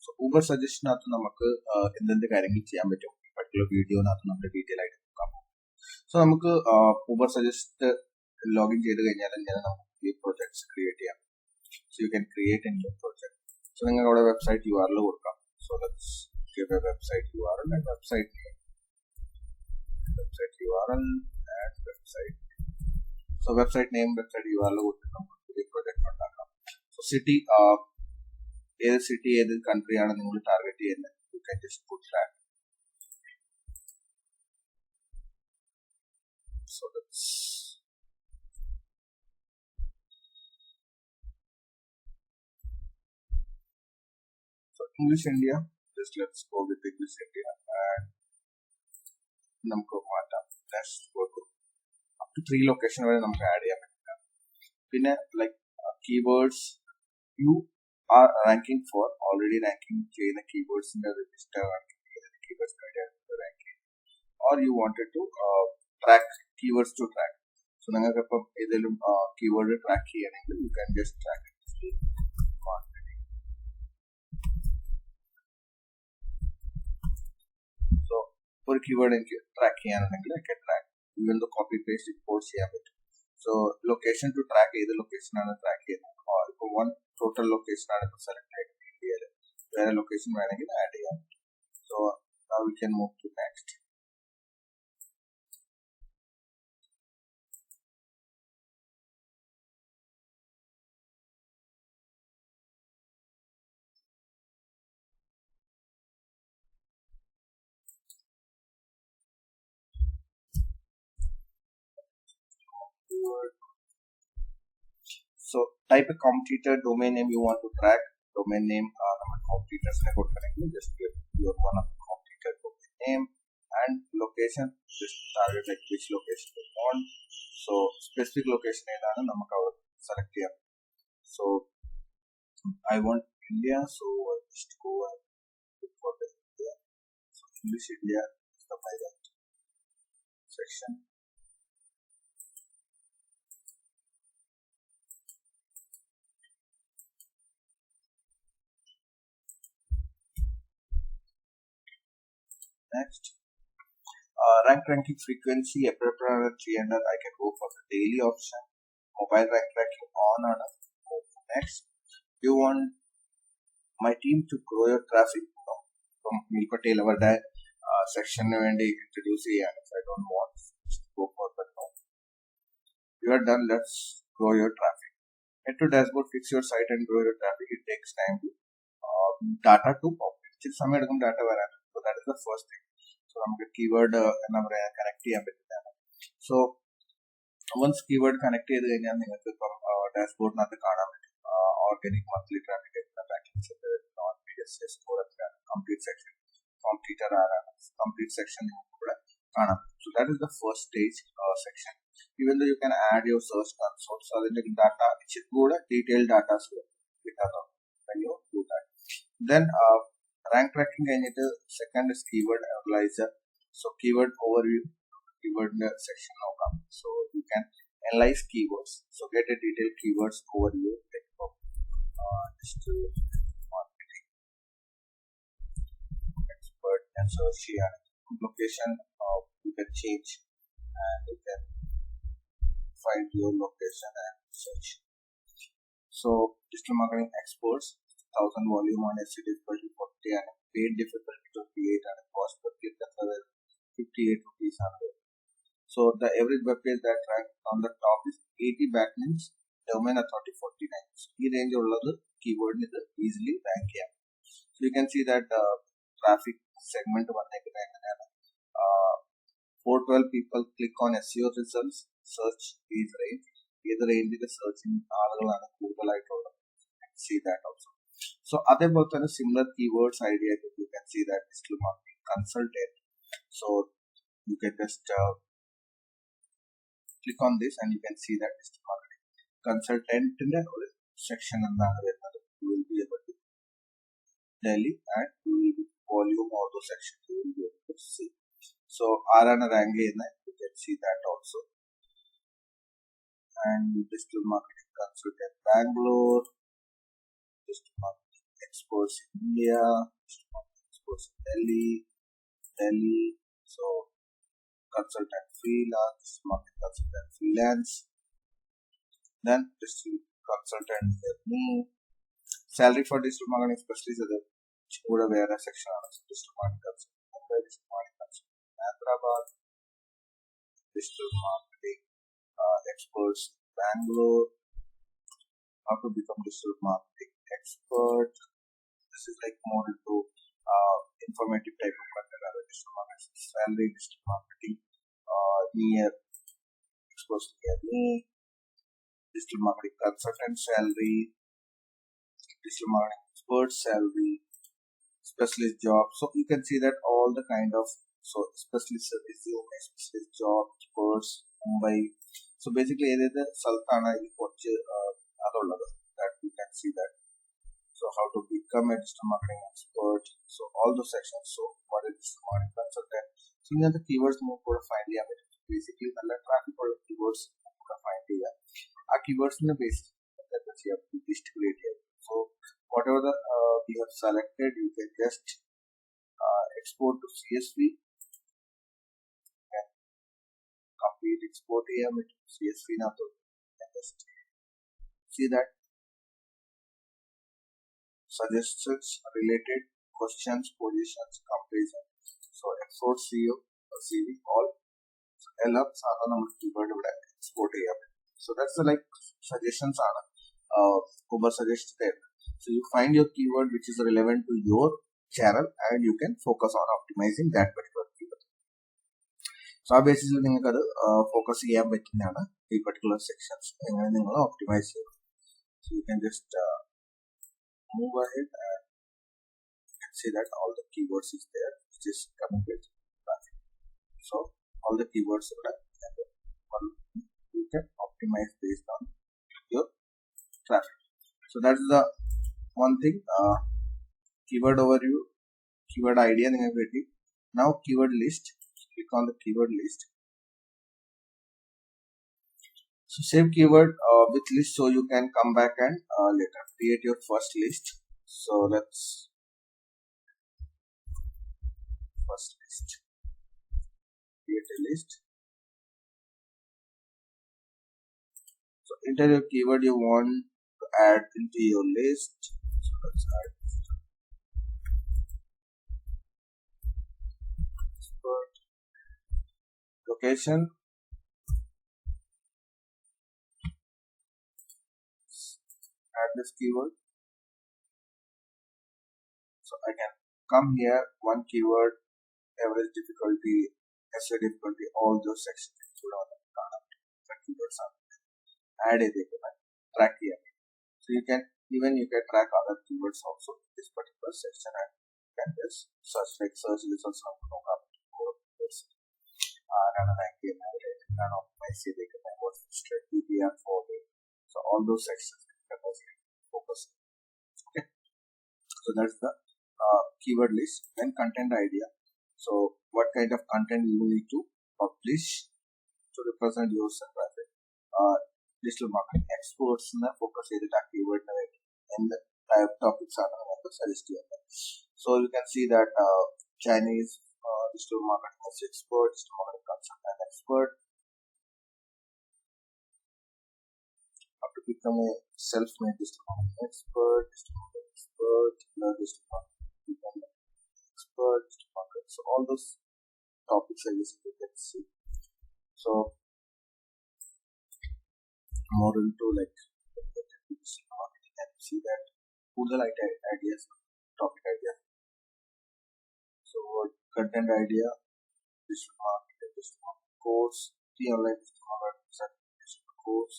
So Uber suggestion എന്തെന്ത് കാര്യങ്ങൾ ചെയ്യാൻ പറ്റും പർട്ടിക്കുലർ വീഡിയോനകത്ത് നമ്മൾ ഡീറ്റെയിൽ ആയിട്ട് നോക്കാം. സോ നമുക്ക് Uber suggest ലോഗിൻ ചെയ്ത് കഴിഞ്ഞാൽ തന്നെ നമുക്ക് ഈ പ്രൊജക്ട്സ് ക്രിയേറ്റ് ചെയ്യാം. So you can create a new project. So നിങ്ങൾക്ക് അവിടെ വെബ്സൈറ്റ് URL കൊടുക്കാം. So let's give a website URL and website name. Website URL and website. So website name, website URL കൊടുത്ത് നമുക്ക് ഈ പ്രൊജക്ട് ഉണ്ടാക്കാം. So city, ഏത് city ഏത് country ആണ് നിങ്ങൾ ടാർഗറ്റ് ചെയ്യുന്നത്, you can just put that. So that's English India. Just let's go with English India and നമുക്ക് മാറ്റാം. Let's go to up to 3 location വരെ നമുക്ക് ആഡ് ചെയ്യാൻ പറ്റില്ല. പിന്നെ like keywords you are ranking for, already ranking ചെയ്യുന്ന keywords in the register keywords ranking, or you wanted to track keywords to track. So നിങ്ങൾക്ക് ഇപ്പം ഏതെങ്കിലും keyword track ചെയ്യണമെങ്കിൽ you can just track it. So ഒരു keyword എനിക്ക് track ചെയ്യാനുണ്ടെങ്കിൽ I can track, even though copy paste import ചെയ്യാൻ പറ്റും. So location to track ഏത് location ആണ് ട്രാക്ക് ചെയ്യുന്നത്. ഇപ്പോൾ one total location ആണ് ഇപ്പോൾ സെലക്ട് ആയിട്ട് ഇന്ത്യയിൽ, വേറെ ലൊക്കേഷൻ വേണമെങ്കിൽ ആഡ് ചെയ്യാം. So now we can move to next. So type a competitor domain name you want to track. Domain name competitors just give your one of the competitor domain name and location. Just target like which location you want. So specific location select here. So I want India, so I'll just go and look for the India. So English India is the pilot section. Next, ranking frequency, appropriate 300. I can go for the daily option. Mobile rank tracking on and off. Next, you want my team to grow your traffic from Milpatel over that section and introduce it. I don't want to go for that now. You are done. Let's grow your traffic. Head to dashboard, fix your site and grow your traffic. It takes time to data to populate. Data. So that is the first thing. So നമുക്ക് keyword connect ചെയ്യാൻ പറ്റുന്നതാണ്. So once keyword connect ചെയ്ത് കഴിഞ്ഞാൽ നിങ്ങൾക്ക് ഇപ്പം ഡാഷ്ബോർഡിനകത്ത് കാണാൻ പറ്റും organic monthly traffic complete section completer ആരാണ് കംപ്ലീറ്റ് സെക്ഷൻ നിങ്ങൾക്ക് ഇവിടെ കാണാം. So that is the first stage section. Even though you can add your search console, so അതിന്റെ ഡാറ്റ കൂടെ detailed data കിട്ടാറുണ്ട് when you do that. Then rank tracking കഴിഞ്ഞിട്ട് second is keyword analyzer. So keyword overview, keyword section നോക്കാം. So you can analyze keywords. So get a detailed keywords overview digital marketing expert and search here. Location you can change and you can find your location and search. So digital marketing experts, 1000 volume on SEO difficulty 40 and paid difficulty 28 and cost per click 58 rupees. So the average web page that rank on the top is 80 backlinks, domain authority 49. So this range of keyword is easily rank here. So you can see that traffic segment 412 people click on SEO results, search is range. Either range is searching see that also. So other both are similar keywords idea. You can see that digital marketing consultant. So you can just click on this and you can see that digital marketing consultant in the section and you will be able to daily and you will be volume auto section you will be able to see. So R&R angle you can see that also. And digital marketing consultant Bangalore, digital marketing exports in India, digital marketing exports in Delhi. So consultant freelance, digital marketing consultant freelance. Then digital consultant me. Salary for digital marketing specialist is ಕೂಡ ಬೇರೆ section ആണ്. Digital marketing consultant Mumbai, digital marketing consultant Hyderabad, digital marketing experts Bangalore. How to become digital marketing expert. This is like more into informative type of content rather than digital marketing salary, digital marketing near exposed near me, digital marketing consultant salary, digital marketing expert salary, specialist job. So you can see that all the kind of specialist resume, specialist job, experts, Mumbai. So basically either Sultana that you can see that. So how to become a digital marketing expert. So all those sections. So what is digital marketing consultant? So in the keywords move for find the basically the traffic or keywords find the keywords in the base that you have to distribute here. So whatever the we have selected, you can just export to CSV. And complete export here with CSV now. So you can just see that suggestions related questions, positions, comparison. So export CEO or CV all. So L keyword export here. So that's the like suggestions are Ubersuggest there. So you find your keyword which is relevant to your channel and you can focus on optimizing that particular keyword. So ആ ബേസിസിൽ നിങ്ങൾക്ക് അത് focus ചെയ്യാൻ പറ്റുന്നതാണ് ഈ particular sections എങ്ങനെ നിങ്ങൾ optimize ചെയ്യും. So you can just move ahead and you can see that all the keywords is there which is coming with traffic. So all the keywords are you can optimize based on your traffic. So that's the one thing. Keyword overview, keyword idea. Now keyword list. Click on the keyword list. So save keyword with list so you can come back and later create your first list. So let's first list. Create a list. So enter your keyword you want to add into your list. So let's add expert. Location. Add this keyword. So I can come here, one keyword, average difficulty, essay difficulty, all those sections include on the keywords are add a track here. So you can track other keywords also in this particular section and you can just search results on keywords. So all those sections focus. Okay. So that's the keyword list. Then content idea. So what kind of content you need to publish to represent your traffic. Digital marketing experts focus area keyword in the type topics are so you can see that Chinese digital marketing expert, digital marketing consultant expert. How to become a self-made digital marketing expert, digital marketing expert, digital marketing expert, digital marketing. So all those topics are listed. You can see. So more into like digital marketing and see that കൂടുതൽ ideas, topic idea. So content idea, digital marketing course, the online digital marketing course,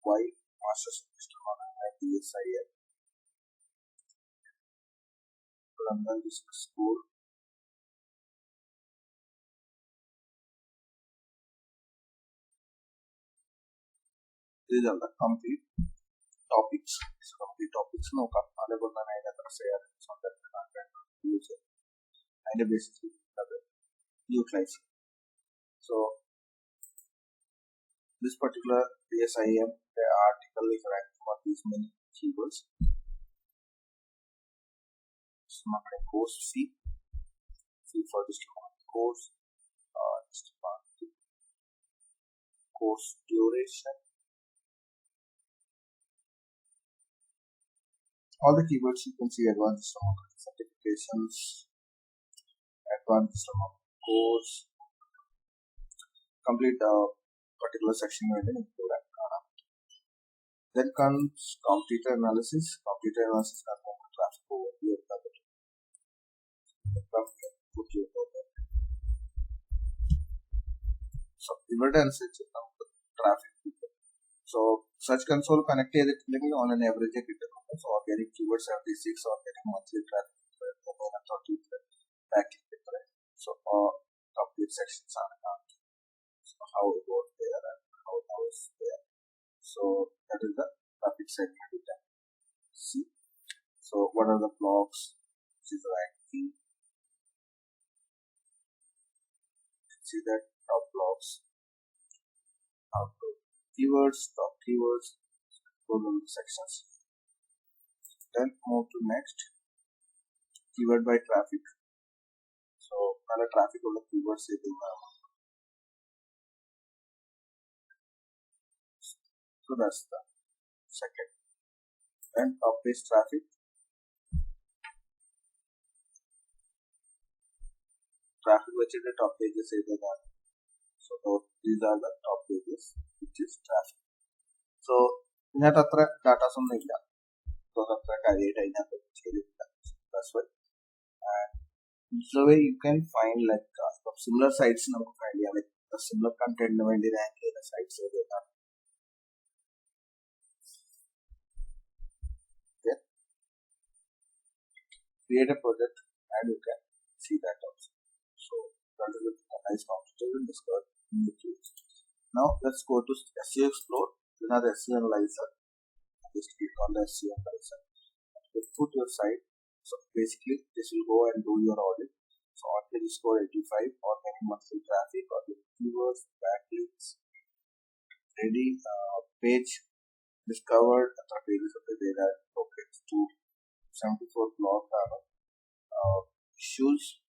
why masters in digital marketing at DSIM, London Business School. These are the complete topics. So complete topics നോക്കാം അതേപോലെ തന്നെ അതിനകത്ത് share use അതിന്റെ ബേസിസിൽ അത് utilise. So this particular DSIM the article is ranked for these many keywords. So marketing course fee for digital marketing course, digital marketing course duration. All the keywords you can see: advanced digital marketing certifications, advanced digital marketing course, complete the particular section within include. Then comes competitor analysis. Competitor analysis has more traffic overview of the put you over. So evidence is the traffic. So search console connected on an average so organic keywords 76 organic monthly traffic so complete sections are so how it goes there and how it goes there. So that is the traffic segment we can see. So what are the blocks which is ranking? See that top blocks, top keywords, top keywords, those are the sections. Then move to next, keyword by traffic. So the traffic of the keywords is so that's the second. Then top page traffic. Traffic which is the top pages is the so these are the top pages which is traffic. So net data some so that's why. And so way you can find like similar sites now like the similar content when they rank the sites so they are okay. Create a project and you can see that also. So that is a nice computer in Discord. Now let's go to SEO Explore. Then the SEO Analyzer. Just click on the SEO Analyzer. Put your site. So basically this will go and do your audit. So audit score 85 or any monthly traffic or keywords, backlinks, ready page discovered the pages of the data tokens to 74 blog issues.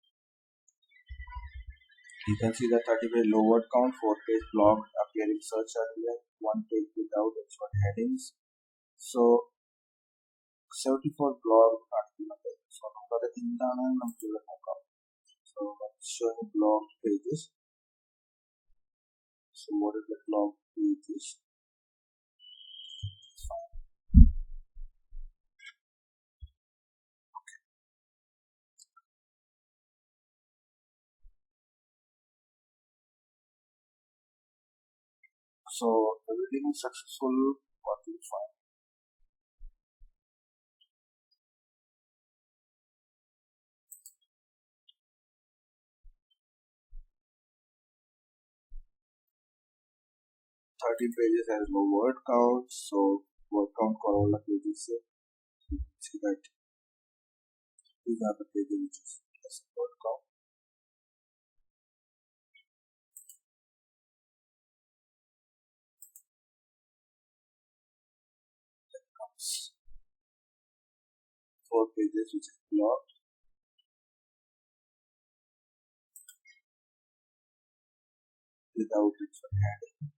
You can see the 30-page low word count, 4-page blog appearing search earlier, 1 page without H1 headings. So 74 blog so showing blog pages. So what is the blog pages? So everything is successful. What we find? Pages has no word count, so word count Corolla pages. See that these are the pages which is less word count. That comes 4 pages which is blocked. Without it for heading.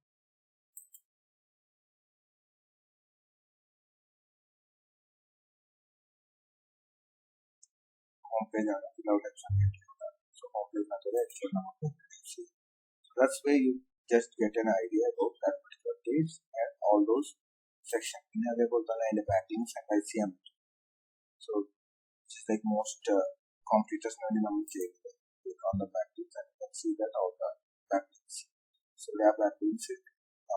Homepage without action so homepage action. So that's where you just get an idea about that particular page and all those sections. In the backlinks and ICM. So which is like most computational click on the backlinks and you can see that all the backlinks. So we have backlinks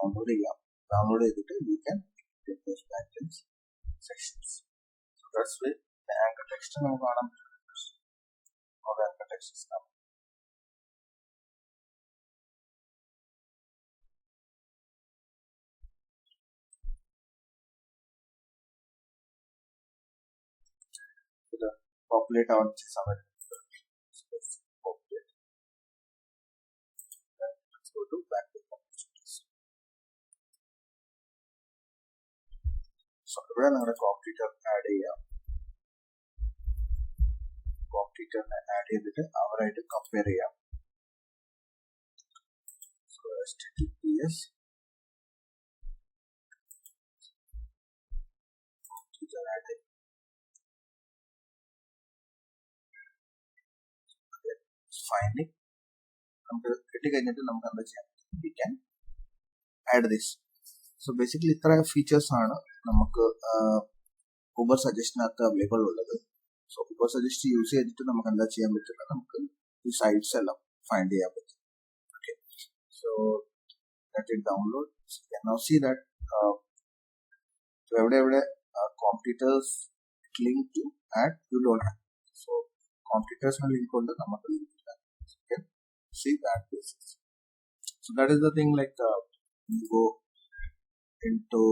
download it you can get those backlinks sections. So that's where the anchor text or the anchor text is coming. So the populate on summary. Let's go to backlink opportunities. So ഇവിടെ നിങ്ങളുടെ competitor add ചെയ്യാം. കോമ്പറ്റീറ്ററിനെ add ചെയ്തിട്ട് അവരായിട്ട് compare ചെയ്യാം. So https finding നമുക്ക് കിട്ടിക്കഴിഞ്ഞിട്ട് നമുക്ക് എന്താ ചെയ്യാം, we can add this. So basically ഇത്ര ഫീച്ചേഴ്സ് ആണ് നമുക്ക് ഊബർ സജസ്റ്റിനകത്ത് അവൈലബിൾ ഉള്ളത്. സോ ഊബർ സജസ്റ്റ് യൂസ് ചെയ്തിട്ട് നമുക്ക് എന്താ ചെയ്യാൻ പറ്റില്ല, നമുക്ക് ഈ സൈറ്റ്സ് എല്ലാം ഫൈൻഡ് ചെയ്യാൻ പറ്റും. Okay, so let it download. Now see that എവിടെ competitors link to add you don't have. So കോമ്പറ്റീറ്റേഴ്സിന് ലിങ്ക് കൊണ്ട് നമുക്ക് ലിങ്ക് ഇല്ല. Okay, see that basis. So that is the thing, like you go into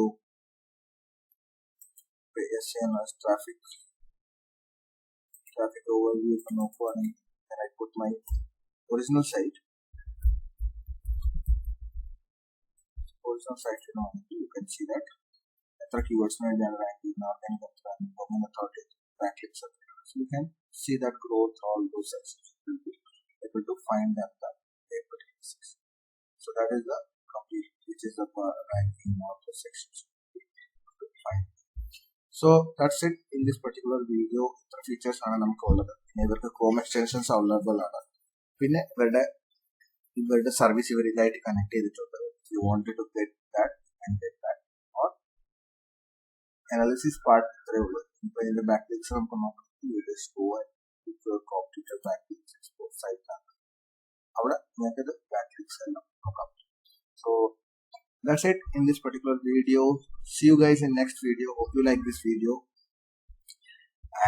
SNS traffic overview from opening, and I put my original site, you can see that the keywords are ranking now, and backlinks. So you can see that growth, all those sections will be able to find them the particular section. So that is the complete, which is the ranking of the sections to find. So that's it in this particular video. The features are namukkulladu. Ivarku Chrome extensions available ആണ്. പിന്നെ ഇവരുടെ service ഇവരിലായിട്ട് connect ചെയ്തിട്ടുണ്ട്. You wanted to get that and get that. or analysis part ഇത്രയേ ഉള്ളൂ. ഇപ്പോൾ ഇതിന്റെ ബാക്ക്ലിങ്ക്സ് നമുക്ക് നോക്കാം. കോമ്പറ്റീറ്റർ ബാക്ക്ലിങ്ക്സ് എക്സ്പോർട്ട് സൈറ്റ് ആണ്. അവിടെ നിങ്ങൾക്ക് ബാക്ക്ലിങ്ക്സ് എല്ലാം നോക്കാം. So that's it in this particular video. See you guys in next video. Hope you like this video,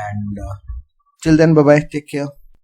and till then, bye bye, take care.